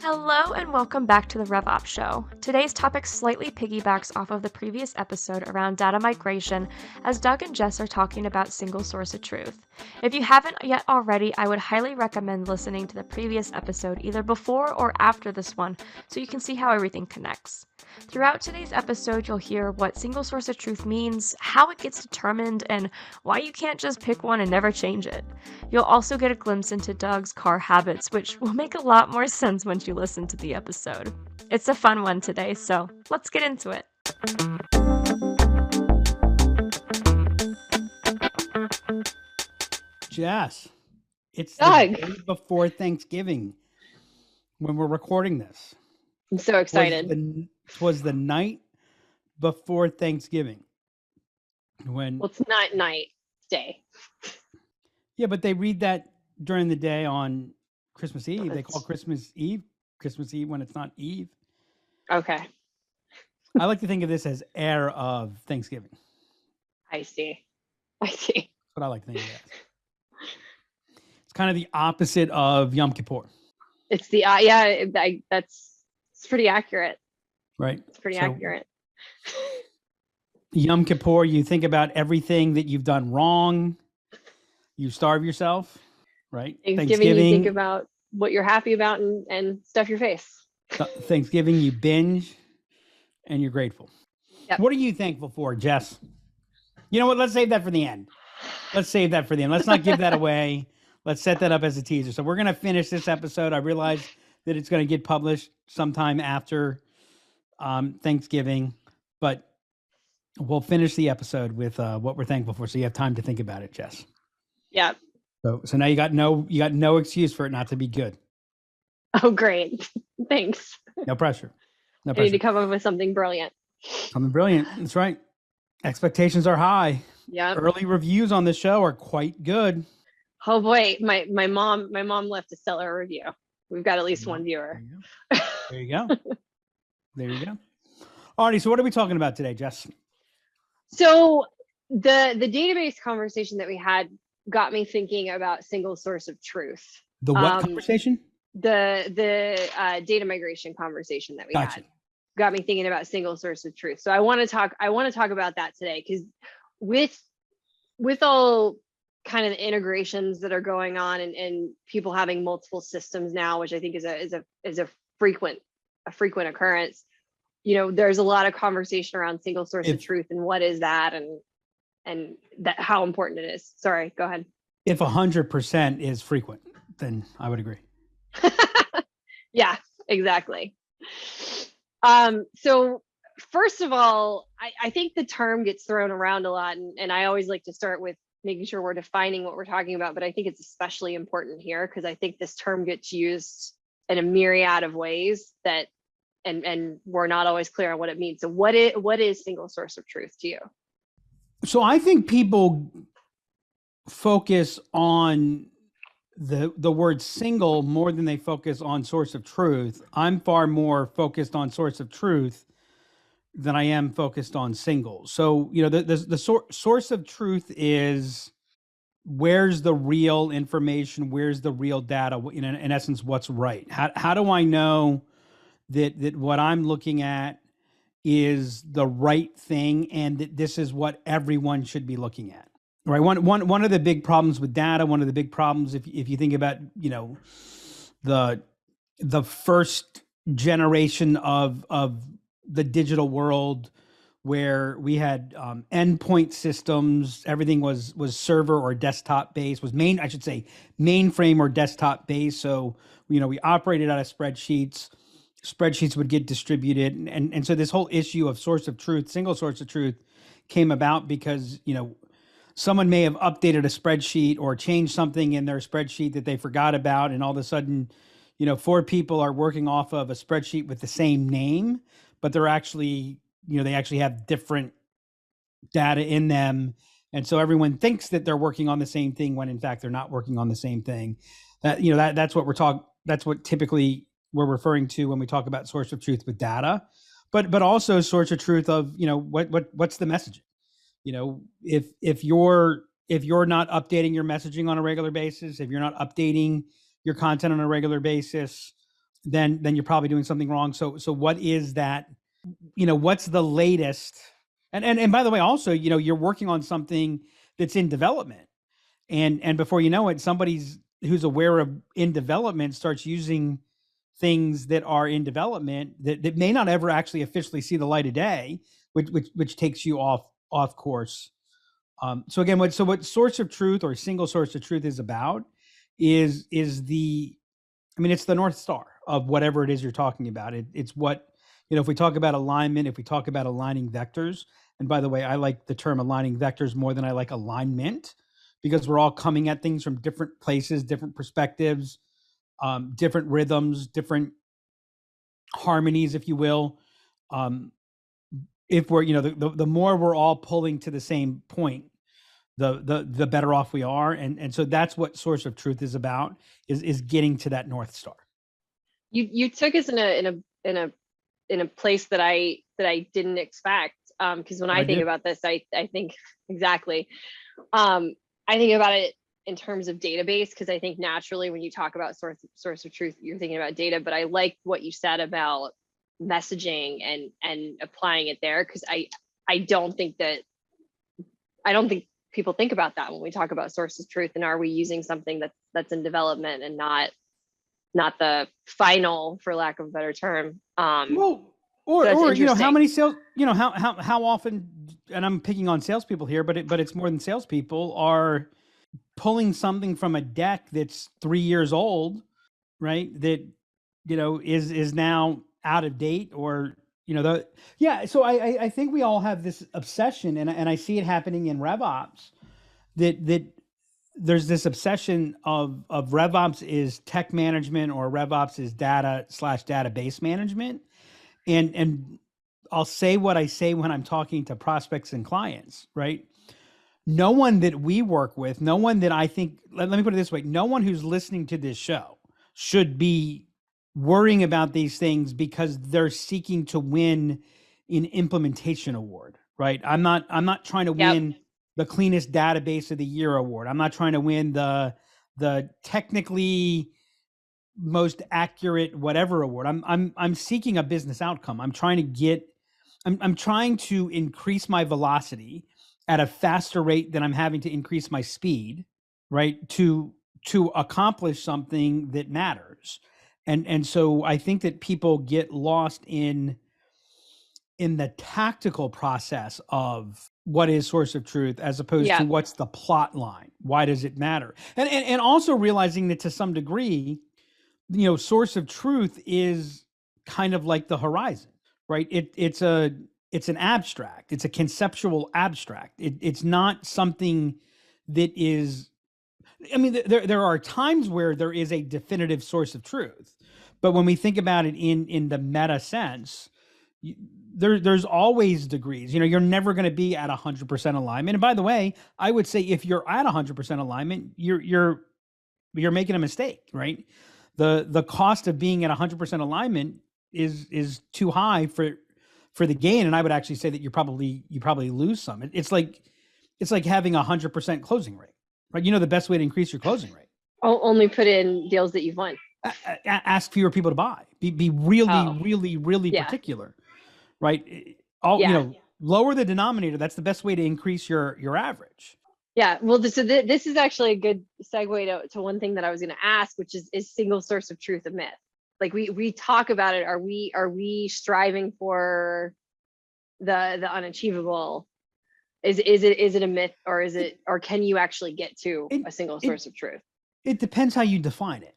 Hello and welcome back to the RevOps Show. Today's topic slightly piggybacks off of the previous episode around data migration, as Doug and Jess are talking about single source of truth. If you haven't yet already, I would highly recommend listening to the previous episode either before or after this one so you can see how everything connects. Throughout today's episode, you'll hear what single source of truth means, how it gets determined, and why you can't just pick one and never change it. You'll also get a glimpse into Doug's car habits, which will make a lot more sense once you listen to the episode. It's a fun one today, so let's get into it. Jess, it's Doug. the day before Thanksgiving when we're recording this. I'm so excited. It was the night before Thanksgiving. When Well, it's not night, it's day. Yeah, but they read that during the day on Christmas Eve. They That's- call Christmas Eve when it's not Eve. Okay, I like to think of this as air of Thanksgiving. I see. That's what I like to think of it as. It's kind of the opposite of Yom Kippur, It's the it's pretty accurate. right? It's pretty So- accurate. Yom Kippur, you think about everything that you've done wrong. You starve yourself, right? Thanksgiving, you think about what you're happy about and stuff your face. Thanksgiving, you binge and you're grateful. Yep. What are you thankful for, Jess? You know what? Let's save that for the end. Let's not give that away. Let's set that up as a teaser. So we're going to finish this episode. I realize that it's going to get published sometime after Thanksgiving, but we'll finish the episode with what we're thankful for. So you have time to think about it, Jess. Yeah. So now you got no excuse for it not to be good. Oh, great. Thanks. No pressure. No I need pressure. to come up with something brilliant. Something brilliant. That's right. Expectations are high. Yeah. Early reviews on the show are quite good. Oh boy, my mom left a stellar review. We've got at least one viewer. There you go. There you go. Alrighty, so what are we talking about today, Jess? So the database conversation that we had got me thinking about single source of truth. The what conversation? The data migration conversation that we Gotcha. had got me thinking about single source of truth. So I want to talk about that today, because with all kind of the integrations that are going on and people having multiple systems now, which I think is a frequent occurrence. You know, there's a lot of conversation around single source of truth and what is that and that how important it is. Sorry, go ahead. If 100% is frequent, then I would agree. Yeah, exactly. So first of all, I think the term gets thrown around a lot, and I always like to start with making sure we're defining what we're talking about, but I think it's especially important here because I think this term gets used in a myriad of ways that and we're not always clear on what it means. So what is single source of truth to you? So I think people focus on the word single more than they focus on source of truth. I'm far more focused on source of truth than I am focused on single. So, you know, the source of truth is where's the real information, where's the real data, in essence, what's right. How do I know that what I'm looking at is the right thing and that this is what everyone should be looking at? Right. One of the big problems with data, one of the big problems, if you think about, you know, the first generation of the digital world, where we had endpoint systems, everything was server or desktop based, mainframe or desktop based. So, you know, we operated out of spreadsheets. Spreadsheets would get distributed, and so this whole issue of source of truth, single source of truth, came about because, you know, someone may have updated a spreadsheet or changed something in their spreadsheet that they forgot about. And all of a sudden, you know, 4 people are working off of a spreadsheet with the same name, but they're actually, you know, they actually have different data in them. And so everyone thinks that they're working on the same thing when in fact they're not working on the same thing. That's what typically we're referring to when we talk about source of truth with data, but also source of truth of, you know, what's the messaging? You know, if you're not updating your messaging on a regular basis, if you're not updating your content on a regular basis, then you're probably doing something wrong. So what is that? What's the latest? And by the way, also, you're working on something that's in development, and before you know it, somebody's who's aware of in development starts using things that are in development that may not ever actually officially see the light of day, which takes you off course. So again, what source of truth or single source of truth is about is it's the North Star of whatever it is you're talking about. It's what, if we talk about alignment, if we talk about aligning vectors, and by the way, I like the term aligning vectors more than I like alignment, because we're all coming at things from different places, different perspectives, different rhythms, different harmonies, if you will. If we're, the more we're all pulling to the same point, the better off we are. And so that's what source of truth is about, is getting to that North Star. You took us in a place that I didn't expect. Because when I think about this, I think exactly. I think about it in terms of database, because I think naturally when you talk about source of truth, you're thinking about data. But I like what you said about messaging and applying it there, because I don't think people think about that when we talk about source of truth, and are we using something that's in development and not the final, for lack of a better term. Or how many sales, how often, and I'm picking on salespeople here, but it's more than salespeople, are pulling something from a deck that's 3 years old, right? That, is now out of date, or, So I think we all have this obsession, and I see it happening in RevOps, that there's this obsession of RevOps is tech management, or RevOps is data/database management. And I'll say what I say when I'm talking to prospects and clients, right? No one that we work with, no one that I think, let me put it this way, no one who's listening to this show should be worrying about these things because they're seeking to win an implementation award, right? I'm not trying to win the cleanest database of the year award. I'm not trying to win the technically most accurate whatever award. I'm seeking a business outcome. I'm trying to increase my velocity at a faster rate than I'm having to increase my speed, right? To accomplish something that matters. And so I think that people get lost in the tactical process of what is source of truth, as opposed to what's the plot line. Why does it matter? And also realizing that to some degree, source of truth is kind of like the horizon, right? It's an abstract. It's a conceptual abstract. It's not something that is, there are times where there is a definitive source of truth, but when we think about it in the meta sense, there's always degrees. You're never going to be at 100% alignment. And by the way, I would say if you're at 100% alignment, you're making a mistake, right? The cost of being at 100% alignment is too high for the gain, and I would actually say that you probably lose some. It's like having 100% closing rate, right? The best way to increase your closing rate. Only put in deals that you've won. Ask fewer people to buy. Be really particular, right? Lower the denominator. That's the best way to increase your average. Yeah, well, this is actually a good segue to one thing that I was going to ask, which is single source of truth, a myth. Like we talk about it. Are we striving for the unachievable? Is it a myth, or can you actually get to a single source of truth? It depends how you define it,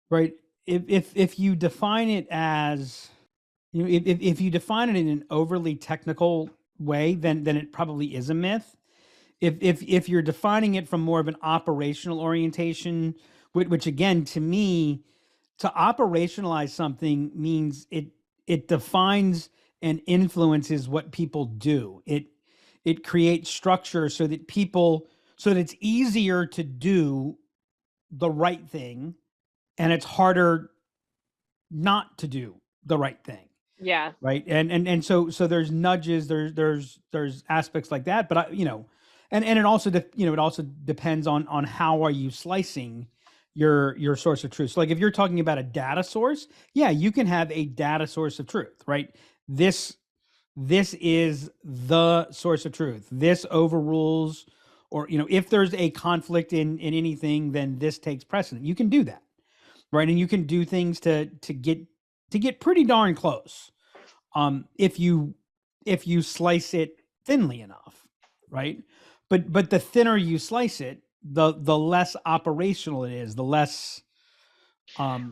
right? If you define it as, if you define it in an overly technical way, then it probably is a myth. If you're defining it from more of an operational orientation, which again, to me, to operationalize something means it defines and influences what people do. It creates structure so that it's easier to do the right thing, and it's harder not to do the right thing. Yeah. Right. And so there's nudges, there's aspects like that, but and it also it also depends on how are you slicing your source of truth. So like if you're talking about a data source, yeah, you can have a data source of truth, right? This is the source of truth. This overrules, or if there's a conflict in anything, then this takes precedent. You can do that, right? And you can do things to get pretty darn close. If you slice it thinly enough, right? But the thinner you slice it, the less operational it is, the less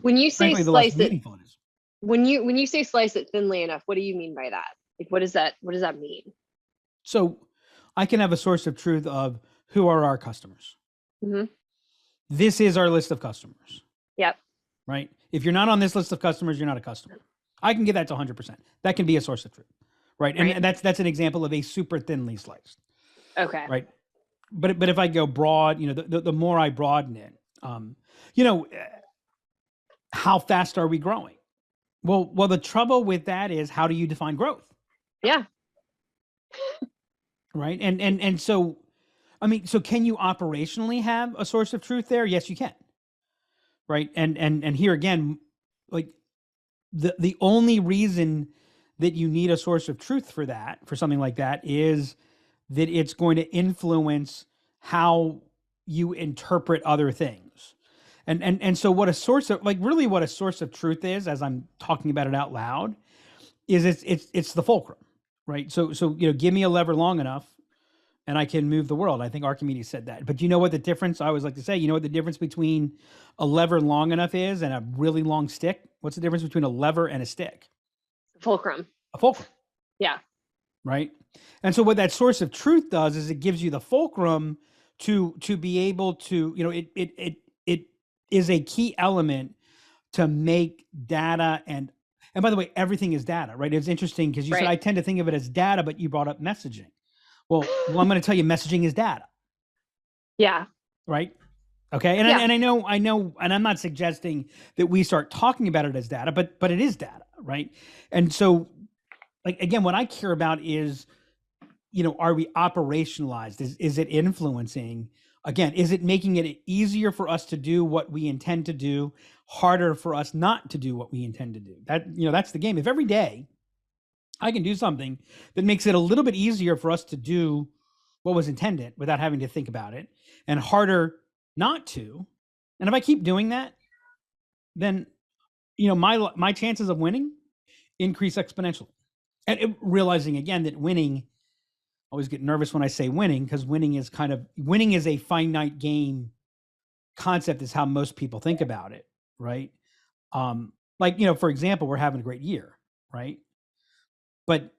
when you say frankly, the less slice it, meaningful it is. when you say slice it thinly enough, what do you mean by that? Like, what does that mean? So I can have a source of truth of who are our customers. Mm-hmm. This is our list of customers. Yep. Right? If you're not on this list of customers, you're not a customer. I can get that to 100%. That can be a source of truth. Right? Right. And that's an example of a super thinly sliced. Okay. Right? But if I go broad, the more I broaden it, how fast are we growing? Well, the trouble with that is, how do you define growth? Yeah. Right. And so, I mean, so can you operationally have a source of truth there? Yes, you can. Right. And here again, like the only reason that you need a source of truth for something like that, is that it's going to influence how you interpret other things. And so what a source of truth is, as I'm talking about it out loud, is it's the fulcrum, right? So give me a lever long enough and I can move the world. I think Archimedes said that. But you know what the difference, I always like to say, you know what the difference between a lever long enough is and a really long stick? What's the difference between a lever and a stick? Fulcrum. A fulcrum. Yeah. Right. And so what that source of truth does is it gives you the fulcrum to be able to, it is a key element to make data, and by the way, everything is data, right? It's interesting because you said, I tend to think of it as data, but you brought up messaging. Well, I'm going to tell you, messaging is data. Yeah. Right. Okay. And I know, and I'm not suggesting that we start talking about it as data, but it is data. Right. And so, like, again, what I care about is, are we operationalized? Is it influencing? Again, is it making it easier for us to do what we intend to do, harder for us not to do what we intend to do? That's the game. If every day I can do something that makes it a little bit easier for us to do what was intended without having to think about it, and harder not to, and if I keep doing that, then my chances of winning increase exponentially. And realizing again that winning, I always get nervous when I say winning, because winning is a finite game concept, is how most people think about it, right? For example, we're having a great year, right? But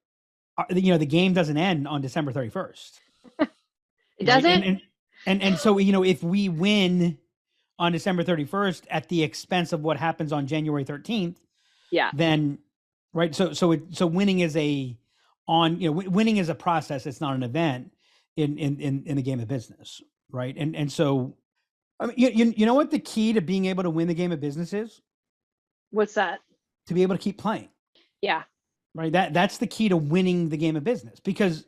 the game doesn't end on December 31st. It doesn't. Right? And so if we win on December 31st at the expense of what happens on January 13th, yeah, then right. So winning is winning is a process. It's not an event in the game of business, right? And so, I mean, you know what the key to being able to win the game of business is? What's that? To be able to keep playing. Yeah. Right. That's the key to winning the game of business, because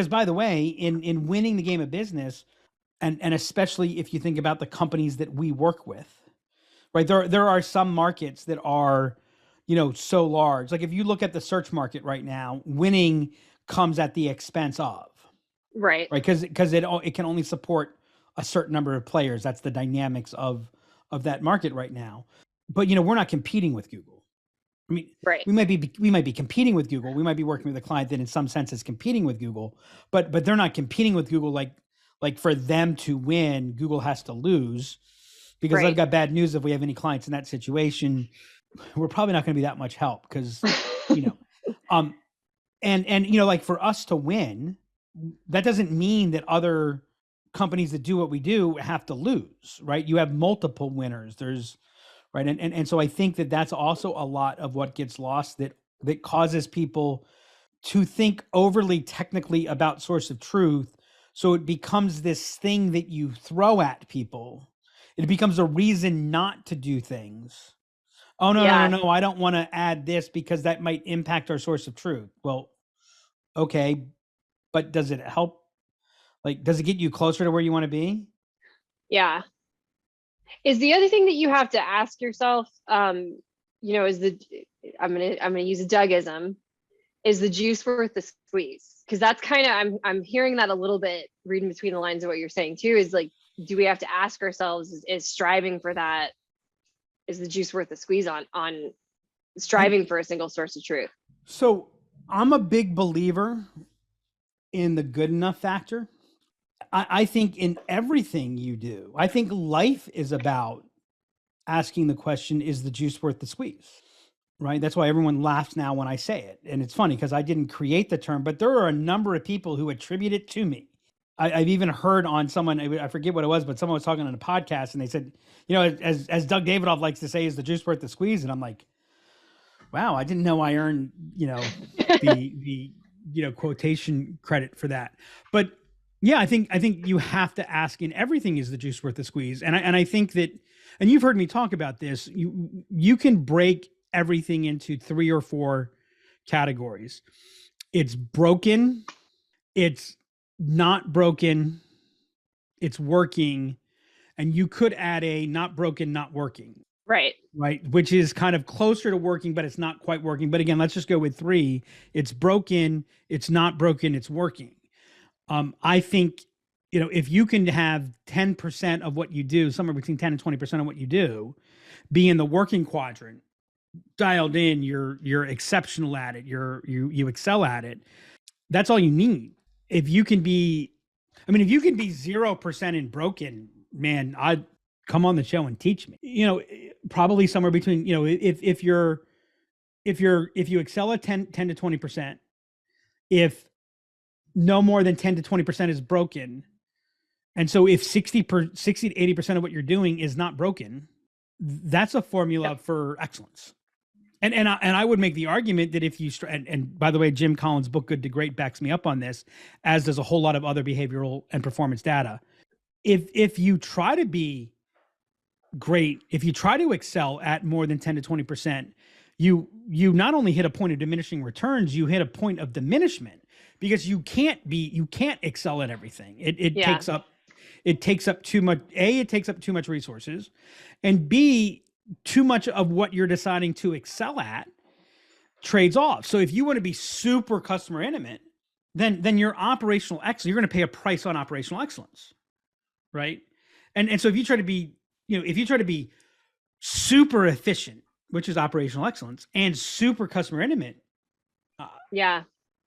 by the way, in winning the game of business, and especially if you think about the companies that we work with, right? There are some markets that are, so large. Like if you look at the search market right now, winning comes at the expense of. Right. Right. Because it can only support a certain number of players. That's the dynamics of that market right now. But we're not competing with Google. I mean, right. we might be competing with Google. We might be working with a client that in some sense is competing with Google, but they're not competing with Google. Like for them to win, Google has to lose, because I've got bad news. If we have any clients in that situation, we're probably not going to be that much help, because, and like for us to win, that doesn't mean that other companies that do what we do have to lose, right? You have multiple winners. There's right. And so I think that that's also a lot of what gets lost, that causes people to think overly technically about source of truth. So it becomes this thing that you throw at people. It becomes a reason not to do things. Oh, no, no, I don't want to add this because that might impact our source of truth. Well, okay, but does it help? Like, does it get you closer to where you want to be? Yeah. Is the other thing that you have to ask yourself, is I'm gonna use a Dougism, is the juice worth the squeeze? Because that's kind of, I'm hearing that a little bit, reading between the lines of what you're saying too, is like, do we have to ask ourselves, is striving for that, is the juice worth the squeeze on striving for a single source of truth? So I'm a big believer in the good enough factor. I think in everything you do, I think life is about asking the question, is the juice worth the squeeze? Right? That's why everyone laughs now when I say it. And it's funny because I didn't create the term, but there are a number of people who attribute it to me. I've even heard on someone, I forget what it was, but someone was talking on a podcast and they said, as Doug Davidoff likes to say, is the juice worth the squeeze? And I'm like, wow, I didn't know I earned, the quotation credit for that. But yeah, I think you have to ask in everything, is the juice worth the squeeze? And I think that, and you've heard me talk about this, you can break everything into 3 or 4 categories. It's broken, it's not broken, it's working, and you could add a not broken, not working. Right. Right. Which is kind of closer to working, but it's not quite working. But again, let's just go with 3. It's broken, it's not broken, it's working. I think, if you can have 10% of what you do, somewhere between 10 and 20% of what you do, be in the working quadrant, dialed in, you're exceptional at it, you excel at it. That's all you need. If you can be 0% in broken, man, I'd come on the show and teach me. Probably somewhere between, if you excel at 10 to 20%, if no more than 10 to 20% is broken, and so if 60 to 80% of what you're doing is not broken, that's a formula for excellence. And I would make the argument that if you and by the way, Jim Collins' book Good to Great backs me up on this, as does a whole lot of other behavioral and performance data. If you try to be great, if you try to excel at more than 10 to 20%, you not only hit a point of diminishing returns, you hit a point of diminishment, because you can't excel at everything. It takes up too much. A, it takes up too much resources, and B, too much of what you're deciding to excel at trades off. So if you want to be super customer intimate, then your operational excellence, you're going to pay a price on operational excellence, right? And so if you try to be, super efficient, which is operational excellence, and super customer intimate,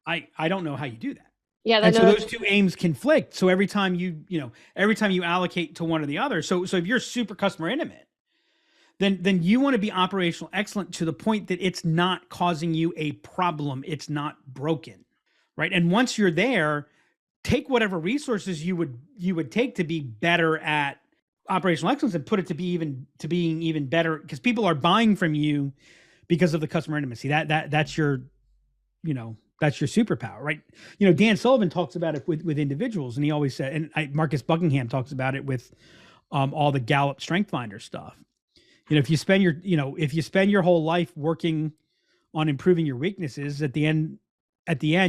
I don't know how you do that. Yeah, and so those two aims conflict. So every time you allocate to one or the other. So if you're super customer intimate, then you want to be operational excellent to the point that it's not causing you a problem. It's not broken, right? And once you're there, take whatever resources you would take to be better at operational excellence and put it to being even better, because people are buying from you because of the customer intimacy. That's your superpower, right? Dan Sullivan talks about it with individuals, and he always said, and Marcus Buckingham talks about it with all the Gallup Strength Finder stuff. If you spend your whole life working on improving your weaknesses, at the end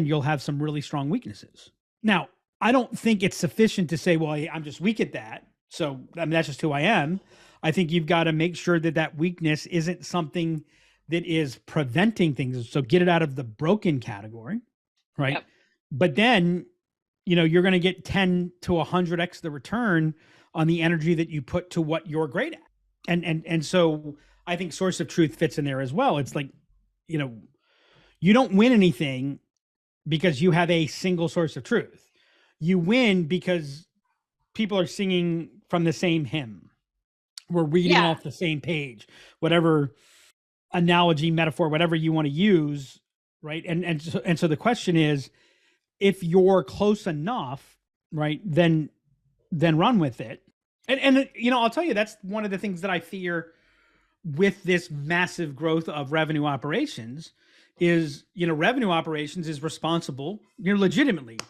you'll have some really strong weaknesses. Now, I don't think it's sufficient to say, well, I'm just weak at that, so that's just who I am. I think you've got to make sure that weakness isn't something that is preventing things. So get it out of the broken category, right? Yep. But then, you're going to get 10 to 100x the return on the energy that you put to what you're great at. And so I think source of truth fits in there as well. It's like, you don't win anything because you have a single source of truth. You win because people are singing from the same hymn. We're reading off the same page, whatever analogy, metaphor, whatever you want to use, right? And so the question is, if you're close enough, right, then run with it. And I'll tell you, that's one of the things that I fear with this massive growth of revenue operations is, revenue operations is responsible, legitimately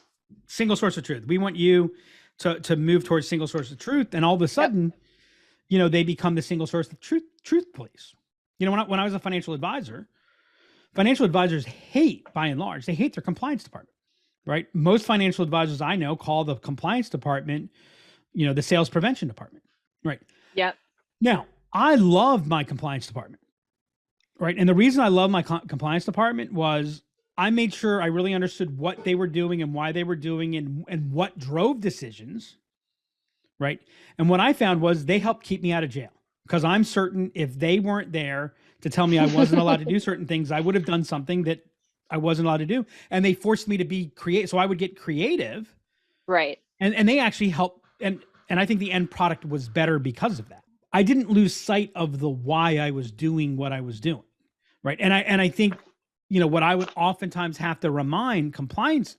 single source of truth. We want you to move towards single source of truth. And all of a sudden, they become the single source of truth police. When I was a financial advisors hate, by and large, they hate their compliance department, right? Most financial advisors I know call the compliance department, the sales prevention department, right? Yep. Now, I love my compliance department, right? And the reason I love my compliance department was I made sure I really understood what they were doing and why they were doing and what drove decisions, right? And what I found was they helped keep me out of jail, because I'm certain if they weren't there to tell me I wasn't allowed to do certain things, I would have done something that I wasn't allowed to do. And they forced me to be creative. So I would get creative. Right. And they actually helped. And I think the end product was better because of that. I didn't lose sight of the why I was doing what I was doing. Right. And I think, what I would oftentimes have to remind compliance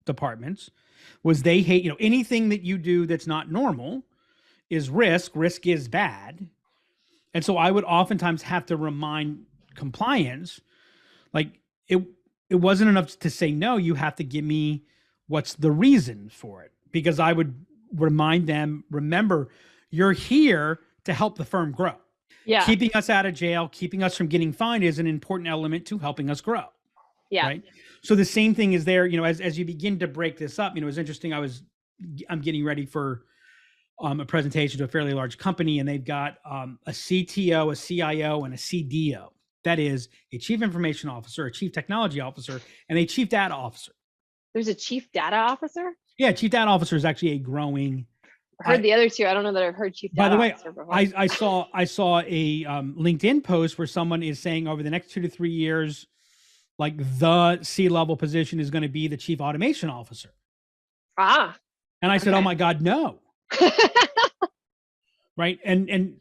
departments was they hate, anything that you do that's not normal is risk. Risk is bad. And so I would oftentimes have to remind compliance, like it wasn't enough to say, no, you have to give me what's the reason for it. Because I would remind them, remember, you're here to help the firm grow. Yeah. Keeping us out of jail, keeping us from getting fined is an important element to helping us grow. Yeah. Right. So the same thing is there, as you begin to break this up, it's interesting. I'm getting ready for a presentation to a fairly large company, and they've got a CTO, a CIO, and a CDO. That is a chief information officer, a chief technology officer, and a chief data officer. There's a chief data officer? Yeah, chief data officer is actually a growing. I heard the other two. I don't know that I've heard chief data officer before. By the way, I saw a LinkedIn post where someone is saying over the next 2 to 3 years, like the C-level position is going to be the chief automation officer. Ah. And I said, oh my God, no. Right. And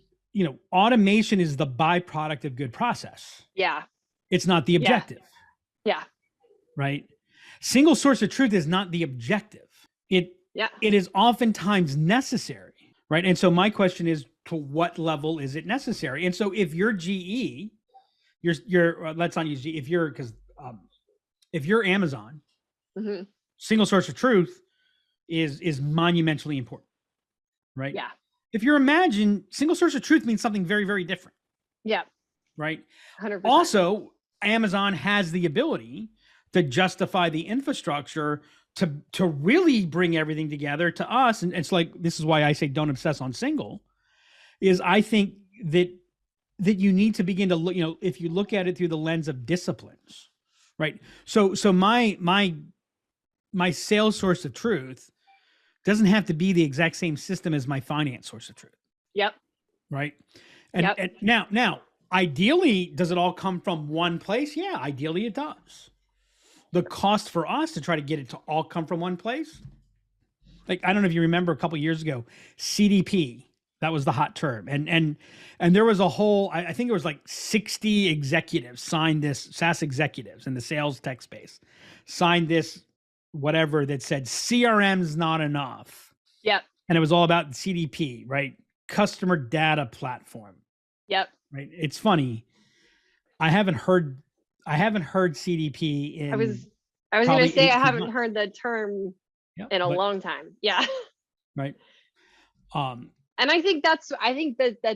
automation is the byproduct of good process. Yeah. It's not the objective. Yeah. Right. Single source of truth is not the objective. It is oftentimes necessary. Right. And so my question is, to what level is it necessary? And so if you're GE, you're let's not use GE. If you're Amazon, mm-hmm. single source of truth is monumentally important. Right. Yeah. If you're Imagine, single source of truth means something very, very different. Yeah. Right. 100%. Also, Amazon has the ability to justify the infrastructure to really bring everything together to us. And it's like, this is why I say don't obsess on single, is I think that you need to begin to look, if you look at it through the lens of disciplines, right? So my sales source of truth doesn't have to be the exact same system as my finance source of truth. Yep. Right. And now, ideally, does it all come from one place? Yeah, ideally it does. The cost for us to try to get it to all come from one place. Like, I don't know if you remember a couple of years ago, CDP, that was the hot term. And there was a whole, I think it was like 60 executives signed this, SaaS executives in the sales tech space, signed this, whatever, that said CRM's not enough. Yep. And it was all about CDP, right? Customer data platform. Yep. Right. It's funny. I haven't heard CDP in. I was going to say I haven't heard the term in a long time. Yeah. Right. And I think that's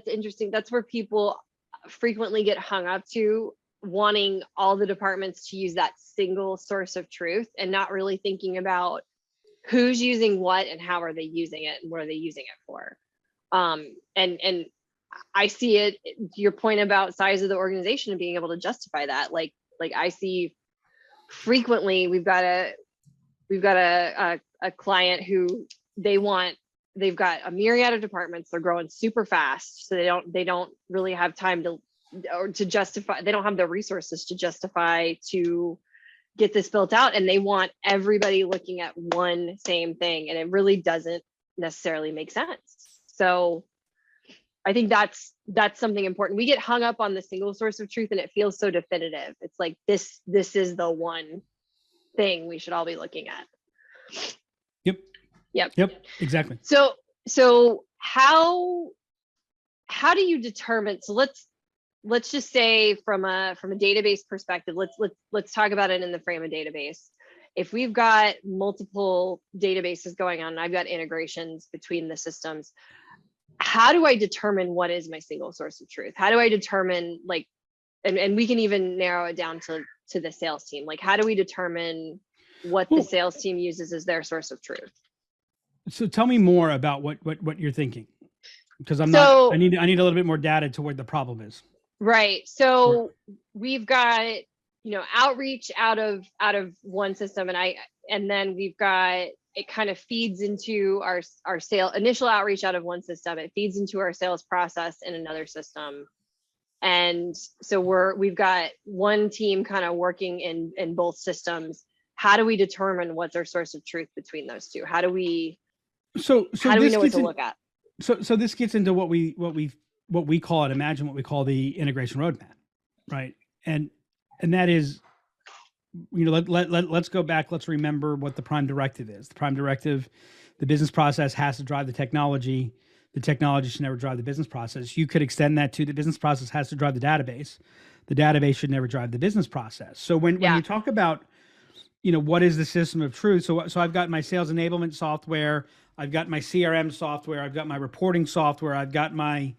interesting. That's where people frequently get hung up to, wanting all the departments to use that single source of truth and not really thinking about who's using what and how are they using it and what are they using it for. And I see it, your point about size of the organization and being able to justify that. Like I see frequently we've got a client who they've got a myriad of departments. They're growing super fast. So they don't really have time to justify, they don't have the resources to justify to get this built out. And they want everybody looking at one same thing. And it really doesn't necessarily make sense. So I think that's something important. We get hung up on the single source of truth and it feels so definitive. It's like, this is the one thing we should all be looking at. Yep. Exactly. So how do you determine, so let's just say from a database perspective, let's talk about it in the frame of database. If we've got multiple databases going on and I've got integrations between the systems, how do I determine what is my single source of truth? How do I determine, like, and we can even narrow it down to the sales team. Like, how do we determine what the sales team uses as their source of truth? So tell me more about what you're thinking. because I need a little bit more data to where the problem is. Right. So we've got, outreach out of one system, and then we've got, it kind of feeds into our initial outreach out of one system. It feeds into our sales process in another system. And so we've got one team kind of working in both systems. How do we determine what's our source of truth between those two? How do we know what to look at? So this gets into what we call it. Imagine what we call the integration roadmap, right? And that is, let's go back. Let's remember what the prime directive is. The prime directive, the business process has to drive the technology. The technology should never drive the business process. You could extend that to the business process has to drive the database. The database should never drive the business process. So when you talk about, what is the system of truth? So I've got my sales enablement software. I've got my CRM software. I've got my reporting software. I've got my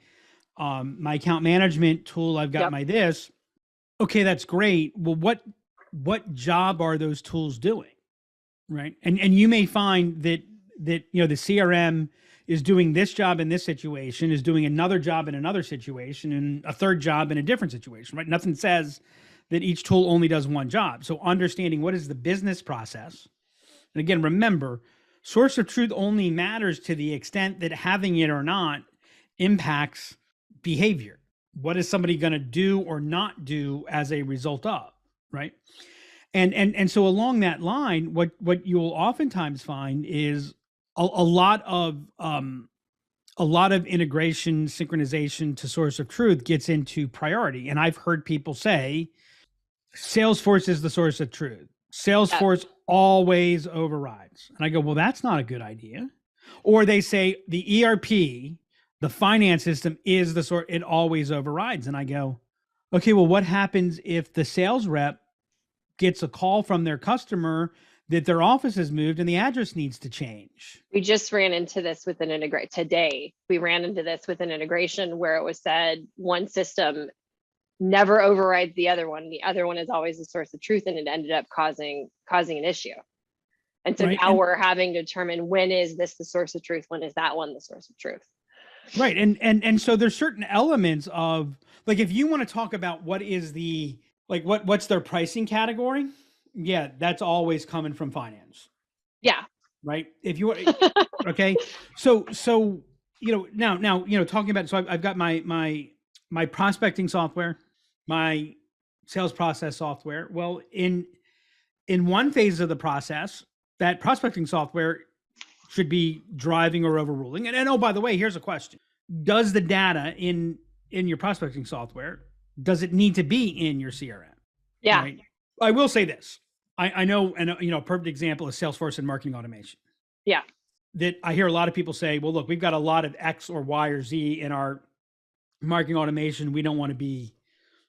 my account management tool. I've got my this. Okay, that's great. Well, what job are those tools doing, right? And you may find that the CRM is doing this job in this situation, is doing another job in another situation, and a third job in a different situation, right? Nothing says that each tool only does one job. So understanding what is the business process. And again, remember, source of truth only matters to the extent that having it or not impacts behavior. What is somebody going to do or not do as a result of, right? And so along that line, what you'll oftentimes find is a lot of integration, synchronization to source of truth gets into priority. And I've heard people say, Salesforce is the source of truth. Salesforce always overrides. And I go, well, that's not a good idea. Or they say the ERP, the finance system is the source, it always overrides. And I go, okay, well, what happens if the sales rep gets a call from their customer that their office has moved and the address needs to change? We just ran into this with an integration today. We ran into this with an integration where it was said one system never overrides the other one. The other one is always the source of truth, and it ended up causing an issue. And so now we're having to determine, when is this the source of truth? When is that one the source of truth? Right. And so there's certain elements of, like, if you want to talk about what is the, like, what's their pricing category? Yeah, that's always coming from finance. Yeah. Right. If you okay. So now talking about, so I've got my prospecting software, my sales process software. Well, in one phase of the process, that prospecting software should be driving or overruling. And oh, by the way, here's a question. Does the data in your prospecting software, does it need to be in your CRM? Yeah. Right? I will say this. I know, and a perfect example is Salesforce and marketing automation. Yeah. That I hear a lot of people say, well, look, we've got a lot of X or Y or Z in our marketing automation. We don't want to be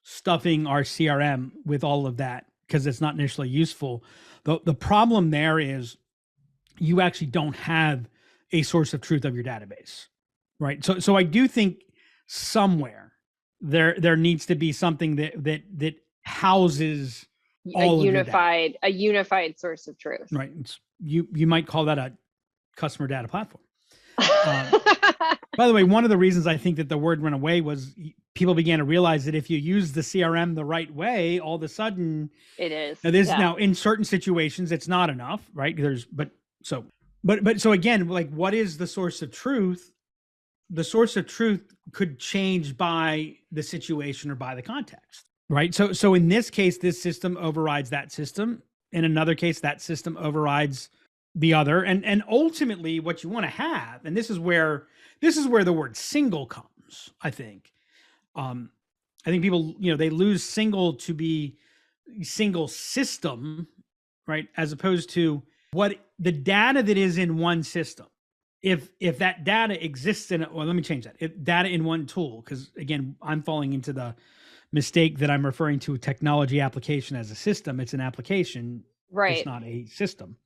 stuffing our CRM with all of that because it's not initially useful. The problem there is you actually don't have a source of truth of your database, right? So I do think somewhere there needs to be something that houses all a unified source of truth. Right. You might call that a customer data platform. By the way, one of the reasons I think that the word went away was people began to realize that if you use the CRM the right way, all of a sudden it is. Now in certain situations it's not enough, right? So again, like, what is the source of truth? The source of truth could change by the situation or by the context, right? So in this case, this system overrides that system. In another case, that system overrides the other. And ultimately what you want to have, and this is where the word single comes, I think. I think people, they lose single to be single system, right? As opposed to what the data that is in one system. If that data exists let me change that. If data in one tool, because again, I'm falling into the mistake that I'm referring to a technology application as a system. It's an application. Right. It's not a system,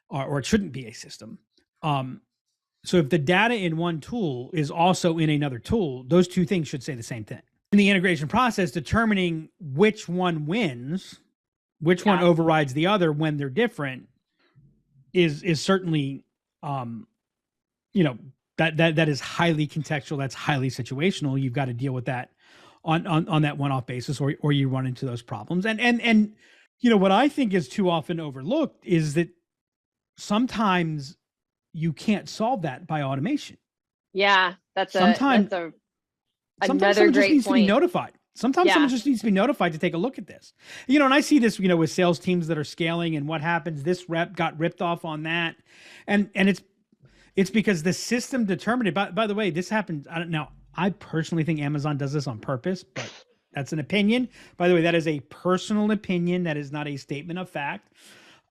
or it shouldn't be a system. So if the data in one tool is also in another tool, those two things should say the same thing. In the integration process, determining which one wins, which one overrides the other when they're different is certainly, that is highly contextual. That's highly situational. You've got to deal with that on that one-off basis, or you run into those problems. And what I think is too often overlooked is that sometimes you can't solve that by automation. Yeah, sometimes another someone just needs point. to be notified. Sometimes someone just needs to be notified to take a look at this. And I see this, with sales teams that are scaling, and what happens, this rep got ripped off on that. And it's because the system determined it. By the way, this happens. I don't know. I personally think Amazon does this on purpose, but that's an opinion. By the way, that is a personal opinion. That is not a statement of fact.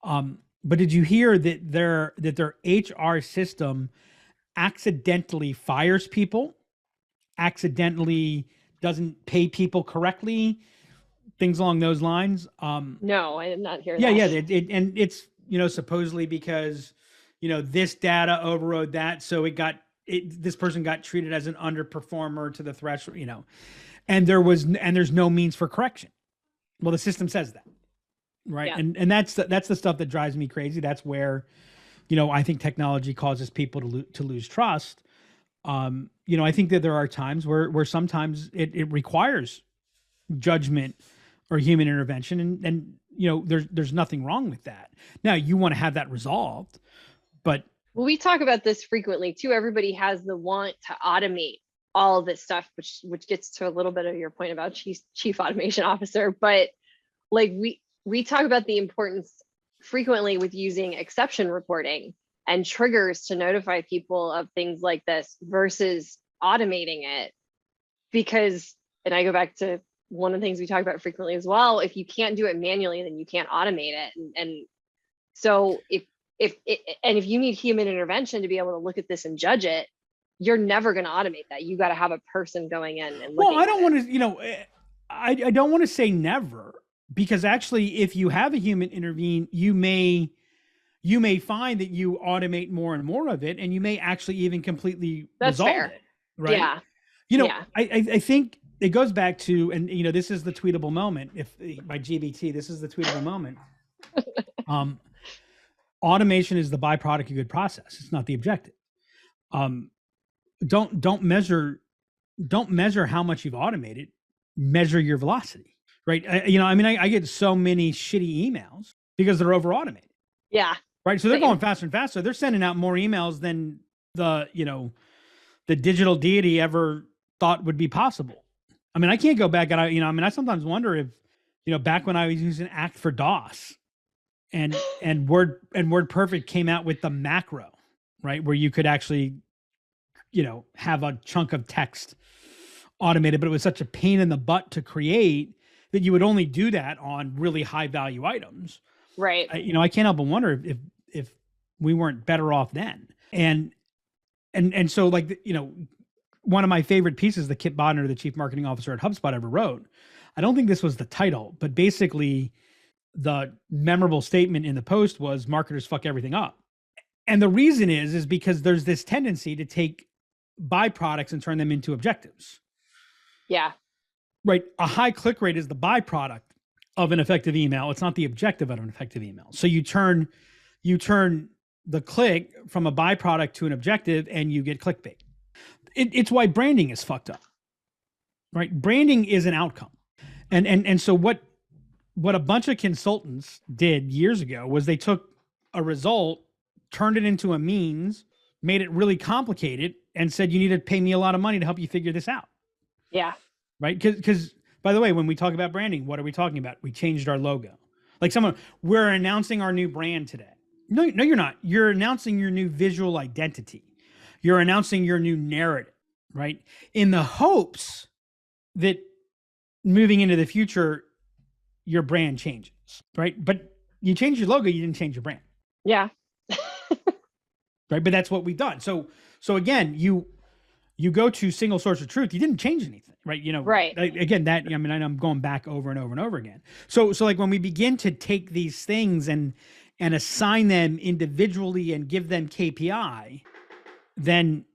But did you hear that their HR system accidentally fires people, accidentally doesn't pay people correctly, things along those lines? No, I did not hear that. Yeah. And it's, supposedly because, this data overrode that. So this person got treated as an underperformer to the threshold, and there's no means for correction. Well, the system says that. Right. Yeah. And that's the stuff that drives me crazy. That's where, I think technology causes people to lose trust. I think that there are times where sometimes it requires judgment or human intervention, and there's nothing wrong with that. Now, you want to have that resolved, but we talk about this frequently too. Everybody has the want to automate all of this stuff, which gets to a little bit of your point about chief automation officer, but like we talk about the importance frequently with using exception reporting and triggers to notify people of things like this versus automating it. Because, and I go back to one of the things we talk about frequently as well, if you can't do it manually, then you can't automate it. And so if you need human intervention to be able to look at this and judge it, you're never going to automate that. You got to have a person going in and looking. Well, I don't want to, I don't want to say never. Because actually, if you have a human intervene, you may find that you automate more and more of it, and you may actually even completely resolve it. Right? Yeah. I think it goes back to, and this is the tweetable moment. If by GBT, this is the tweetable moment. Automation is the byproduct of good process. It's not the objective. Don't measure how much you've automated. Measure your velocity. Right. I get so many shitty emails because they're over automated. Yeah. Right. So they're going faster and faster. They're sending out more emails than the digital deity ever thought would be possible. I can't go back and I sometimes wonder if, back when I was using Act for DOS and WordPerfect came out with the macro, right, where you could actually, have a chunk of text automated, but it was such a pain in the butt to create that you would only do that on really high value items. Right. I can't help but wonder if we weren't better off then. And so like, one of my favorite pieces, the Kip Bodnar, the chief marketing officer at HubSpot, ever wrote, I don't think this was the title, but basically the memorable statement in the post was marketers fuck everything up. And the reason is because there's this tendency to take byproducts and turn them into objectives. Yeah. Right. A high click rate is the byproduct of an effective email. It's not the objective of an effective email. So you turn the click from a byproduct to an objective, and you get clickbait. It's why branding is fucked up. Right. Branding is an outcome. And so what a bunch of consultants did years ago was they took a result, turned it into a means, made it really complicated, and said, you need to pay me a lot of money to help you figure this out. Yeah. Right. Because by the way, when we talk about branding, what are we talking about? We changed our logo. Like we're announcing our new brand today. No, you're not. You're announcing your new visual identity. You're announcing your new narrative, right? In the hopes that moving into the future, your brand changes, right? But you changed your logo, you didn't change your brand. Yeah. Right. But that's what we've done. So again, you go to single source of truth, you didn't change anything, right? Right. Again, that, I'm going back over and over and over again. So like when we begin to take these things and assign them individually and give them KPI, then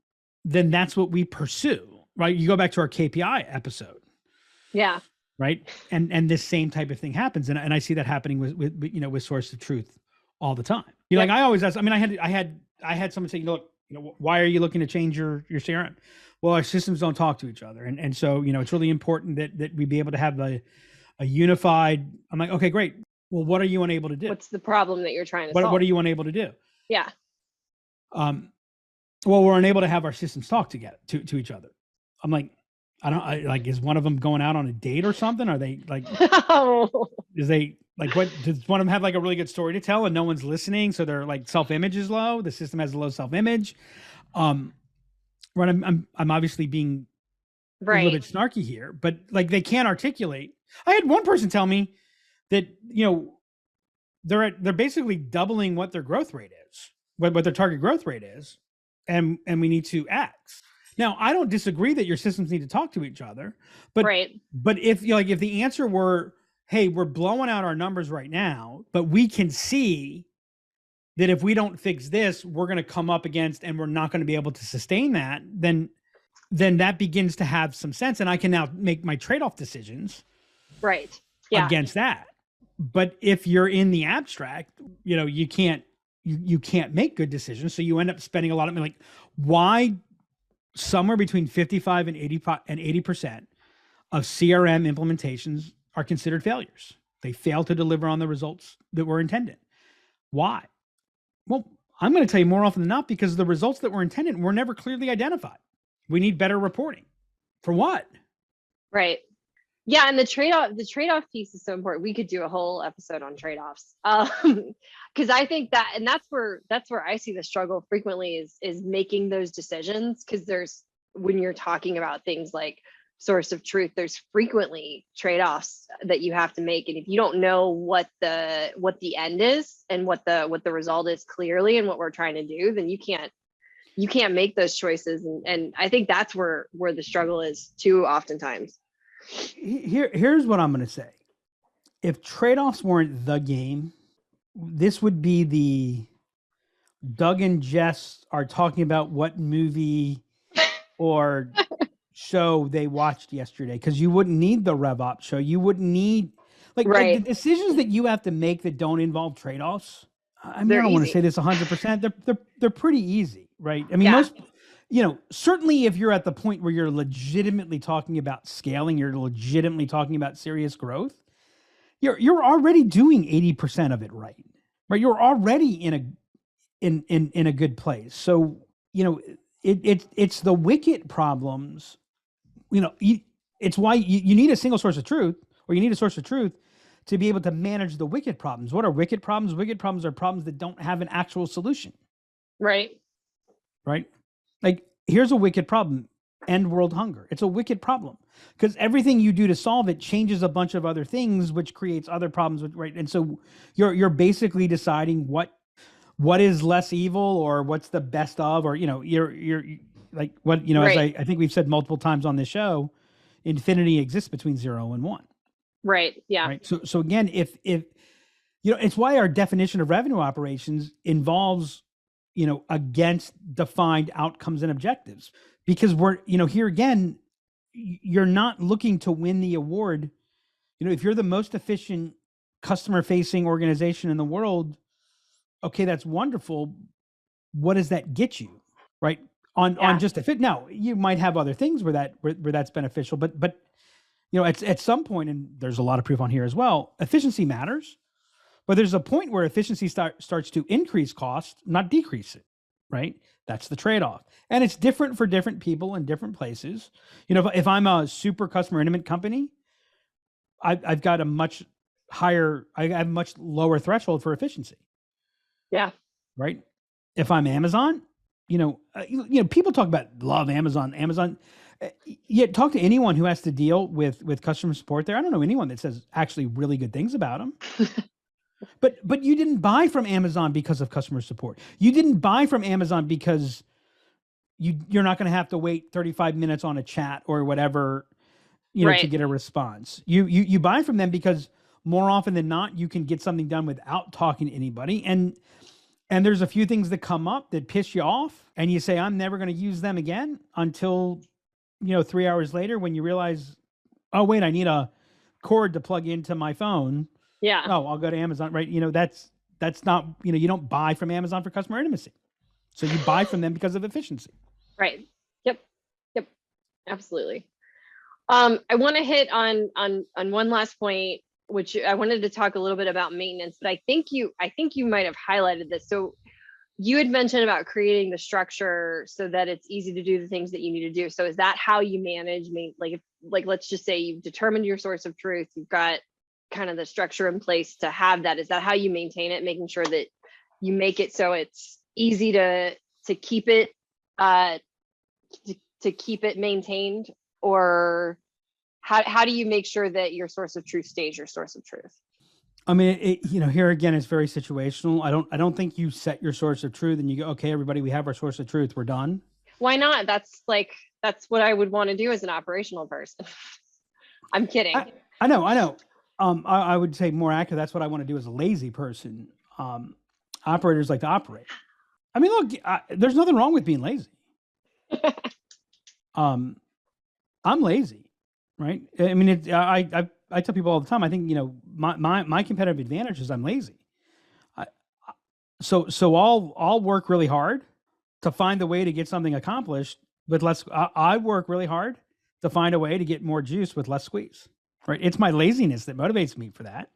that's what we pursue, right? You go back to our KPI episode. Yeah. Right. And this same type of thing happens. And I see that happening with source of truth all the time. Like I always ask, I had someone say, look, why are you looking to change your CRM? Well, our systems don't talk to each other. And so, it's really important that we be able to have a unified, I'm like, okay, great. Well, what are you unable to do? What's the problem that you're trying to solve? What are you unable to do? Yeah. Well, we're unable to have our systems talk together to each other. I'm like, like, is one of them going out on a date or something? Are they like, is they like, what does one of them have like a really good story to tell and no one's listening? So their like self-image is low. The system has a low self-image. Right. I'm obviously being a little bit snarky here, but like they can't articulate. I had one person tell me that, they're basically doubling what their growth rate is, what their target growth rate is. And we need to X. Now, I don't disagree that your systems need to talk to each other, but if if the answer were, hey, we're blowing out our numbers right now, but we can see that if we don't fix this, we're going to come up against and we're not going to be able to sustain that, then that begins to have some sense. And I can now make my trade-off decisions against that. But if you're in the abstract, you can't make good decisions. So you end up spending a lot of money. Like, why somewhere between 55 and 80% of CRM implementations are considered failures. They fail to deliver on the results that were intended. Why? Well, I'm going to tell you more often than not, because the results that were intended were never clearly identified. We need better reporting. For what? Right. Yeah, and the trade-off piece is so important. We could do a whole episode on trade-offs. Because I think that's where I see the struggle frequently is making those decisions, because when you're talking about things like source of truth, there's frequently trade-offs that you have to make. And if you don't know what the end is and what the result is clearly and what we're trying to do, then you can't make those choices. And I think that's where the struggle is too oftentimes. Here's what I'm going to say. If trade-offs weren't the game, this would be the Doug and Jess are talking about what movie or show they watched yesterday, because you wouldn't need the RevOps show. You wouldn't need like the decisions that you have to make that don't involve trade-offs. I mean, I don't want to say this 100%. They're pretty easy, right? I mean, most, certainly if you're at the point where you're legitimately talking about scaling, you're legitimately talking about serious growth, you're already doing 80% of it right? You're already in a good place. So, it's the wicket problems. It's why you need a single source of truth, or you need a source of truth to be able to manage the wicket problems. What are wicket problems? Wicket problems are problems that don't have an actual solution. Right. Like, here's a wicket problem: end world hunger. It's a wicket problem because everything you do to solve it changes a bunch of other things, which creates other problems. Right. And so you're basically deciding what is less evil, or what's the best of, or, you're like what, as I think we've said multiple times on this show, infinity exists between 0 and 1. Right. Yeah. Right. So again, if it's why our definition of revenue operations involves, against defined outcomes and objectives, because we're, here again, you're not looking to win the award. If you're the most efficient customer facing organization in the world, okay, that's wonderful. What does that get you? Right. On just a fit. Now you might have other things where that's beneficial, but at some point, and there's a lot of proof on here as well, efficiency matters, but there's a point where efficiency starts to increase cost, not decrease it, right? That's the trade-off. And it's different for different people in different places. If I'm a super customer intimate company, I've got a much lower threshold for efficiency. Yeah. Right. If I'm Amazon, people talk about love Amazon. Yet talk to anyone who has to deal with customer support there. I don't know anyone that says actually really good things about them. But you didn't buy from Amazon because of customer support. You didn't buy from Amazon because you're not going to have to wait 35 minutes on a chat or whatever, to get a response. You buy from them because more often than not, you can get something done without talking to anybody. And there's a few things that come up that piss you off, and you say, I'm never going to use them again until 3 hours later, when you realize, oh wait, I need a cord to plug into my phone. Yeah. Oh, I'll go to Amazon. Right. That's not, you don't buy from Amazon for customer intimacy. So you buy from them because of efficiency. Right. Yep. Absolutely. I want to hit on one last point, which I wanted to talk a little bit about maintenance, but I think you might have highlighted this. So you had mentioned about creating the structure so that it's easy to do the things that you need to do. So is that how you manage like let's just say you've determined your source of truth, you've got kind of the structure in place to have that. Is that how you maintain it, making sure that you make it so it's easy to keep it to keep it maintained? Or how do you make sure that your source of truth stays your source of truth? I mean, here again, it's very situational. I don't think you set your source of truth and you go, okay, everybody, we have our source of truth, we're done. Why not? That's what I would want to do as an operational person. I'm kidding. I know. I would say more accurate. That's what I want to do as a lazy person. Operators like to operate. I mean, look, there's nothing wrong with being lazy. I'm lazy, right? I mean, I tell people all the time, I think, my competitive advantage is I'm lazy. So I'll work really hard to find the way to get something accomplished with less. I work really hard to find a way to get more juice with less squeeze, right? It's my laziness that motivates me for that,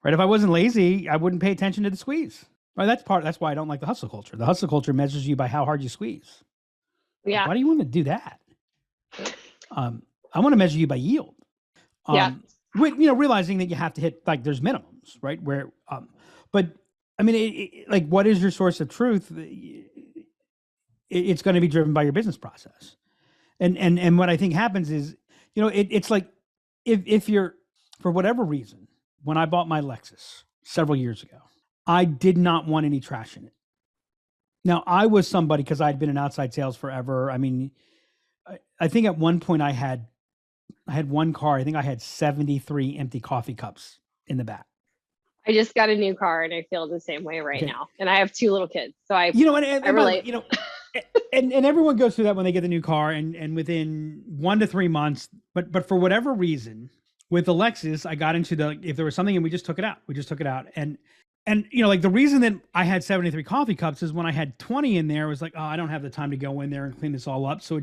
right? If I wasn't lazy, I wouldn't pay attention to the squeeze. Right? That's why I don't like the hustle culture. The hustle culture measures you by how hard you squeeze. Yeah. Why do you want to do that? I want to measure you by yield. With, realizing that you have to hit, like, there's minimums, right? But I mean, like, what is your source of truth? It's going to be driven by your business process. And what I think happens is, it's like, if you're, for whatever reason, when I bought my Lexus several years ago, I did not want any trash in it. Now, I was somebody, because I'd been in outside sales forever. I mean, I think at one point I had one car. I think I had 73 empty coffee cups in the back. I just got a new car and I feel the same way right now. And I have 2 little kids. So I relate. And everyone goes through that when they get the new car, and within 1 to 3 months, but for whatever reason, with the Lexus, I got into if there was something and we just took it out. And like, the reason that I had 73 coffee cups is when I had 20 in there, it was like, oh, I don't have the time to go in there and clean this all up. So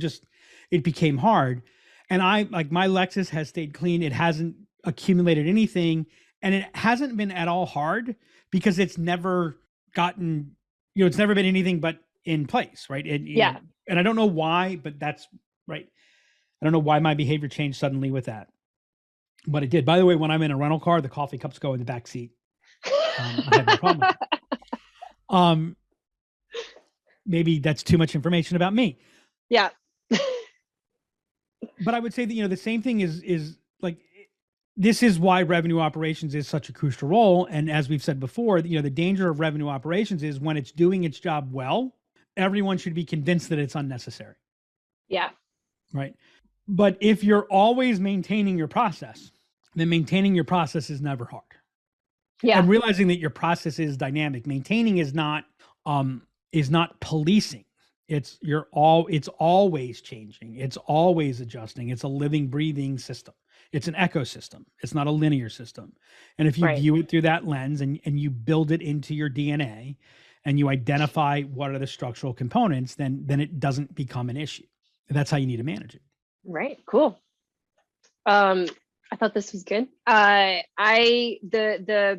it became hard. And my Lexus has stayed clean. It hasn't accumulated anything, and it hasn't been at all hard because it's never gotten, it's never been anything but in place. Right. And I don't know why, but that's right. I don't know why my behavior changed suddenly with that, but it did. By the way, when I'm in a rental car, the coffee cups go in the back seat. I have no problem with that. Maybe that's too much information about me. Yeah. But I would say that, the same thing is like, this is why revenue operations is such a crucial role. And as we've said before, the danger of revenue operations is when it's doing its job well, everyone should be convinced that it's unnecessary. Yeah. Right. But if you're always maintaining your process, then maintaining your process is never hard. Yeah. And realizing that your process is dynamic. Maintaining is not policing. It's always changing. It's always adjusting. It's a living, breathing system. It's an ecosystem. It's not a linear system. And if you view it through that lens and you build it into your DNA and you identify what are the structural components, then it doesn't become an issue. That's how you need to manage it. Right. Cool. I thought this was good. The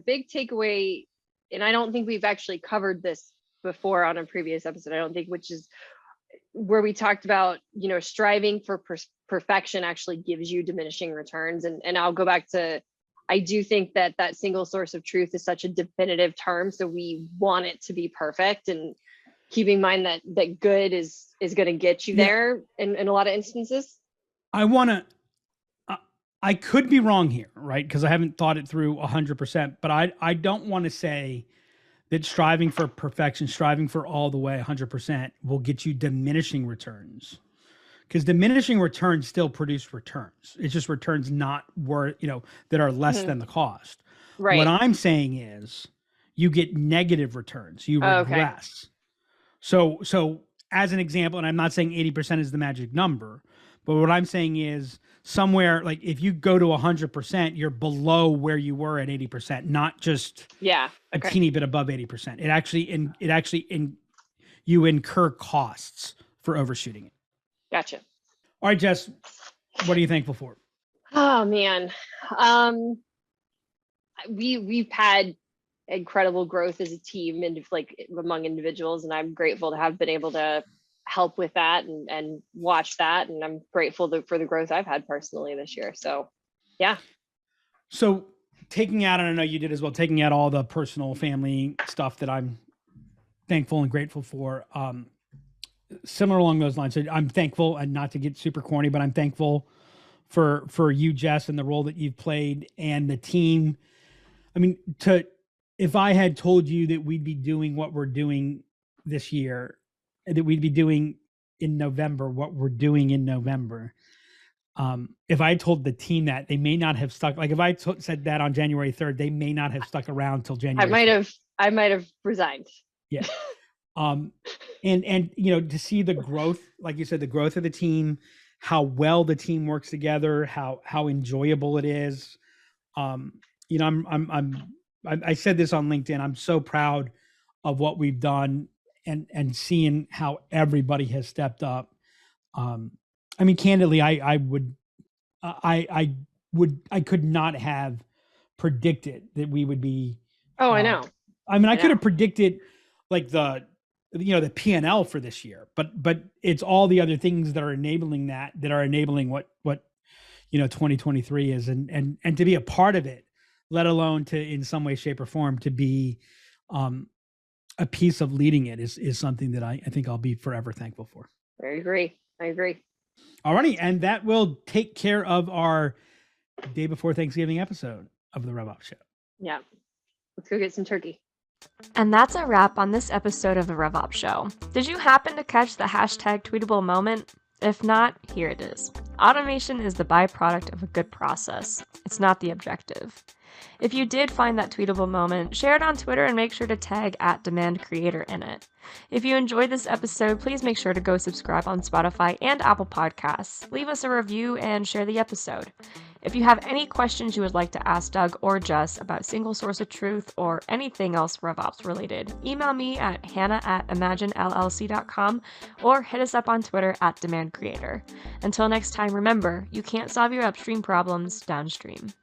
big takeaway, and I don't think we've actually covered this before on a previous episode, I don't think, which is where we talked about, striving for perfection actually gives you diminishing returns. And I'll go back to, I do think that single source of truth is such a definitive term. So we want it to be perfect, and keeping in mind that good is going to get you there in a lot of instances. I could be wrong here, right? Because I haven't thought it through 100%, but I don't want to say that striving for perfection, striving for all the way 100% will get you diminishing returns, because diminishing returns still produce returns. It's just returns not worth, that are less than the cost. Right. What I'm saying is you get negative returns. You regress. Okay. So as an example, and I'm not saying 80% is the magic number, but what I'm saying is somewhere, like, if you go to 100%, you're below where you were at 80%, not just a teeny bit above 80%. you incur costs for overshooting it. Gotcha. All right, Jess, what are you thankful for? Oh man. We've had incredible growth as a team and like among individuals, and I'm grateful to have been able to help with that and watch that, and I'm grateful for the growth I've had personally this year. So yeah. So taking out, and I know you did as well, taking out all the personal family stuff that I'm thankful and grateful for, similar along those lines. So I'm thankful, and not to get super corny, but I'm thankful for you, Jess, and the role that you've played and the team. I mean, if I had told you that we'd be doing what we're doing this year, that we'd be doing in November what we're doing in November, if I told the team that, they may not have stuck. Like if I said that on January 3rd, they may not have stuck around till January. I might have resigned. Yeah. And you know, to see the growth, like you said, the growth of the team, how well the team works together, how enjoyable it is. You know, I said this on LinkedIn. I'm so proud of what we've done and seeing how everybody has stepped up. I mean, candidly, I could not have predicted that we would be. Oh, I know. I mean, I could have predicted like the P&L for this year, but it's all the other things that are enabling that are enabling what 2023 is, and to be a part of it, let alone to in some way, shape, or form to be a piece of leading it is something that I think I'll be forever thankful for. I agree. All righty, and that will take care of our day before Thanksgiving episode of the RevOps Show. Yeah, let's go get some turkey. And that's a wrap on this episode of the RevOps Show. Did you happen to catch the hashtag tweetable moment? If not, here it is. Automation is the byproduct of a good process. It's not the objective. If you did find that tweetable moment, share it on Twitter and make sure to tag @DemandCreator in it. If you enjoyed this episode, please make sure to go subscribe on Spotify and Apple Podcasts. Leave us a review and share the episode. If you have any questions you would like to ask Doug or Jess about single source of truth or anything else RevOps related, email me at hannah@imaginellc.com or hit us up on Twitter @DemandCreator. Until next time, remember, you can't solve your upstream problems downstream.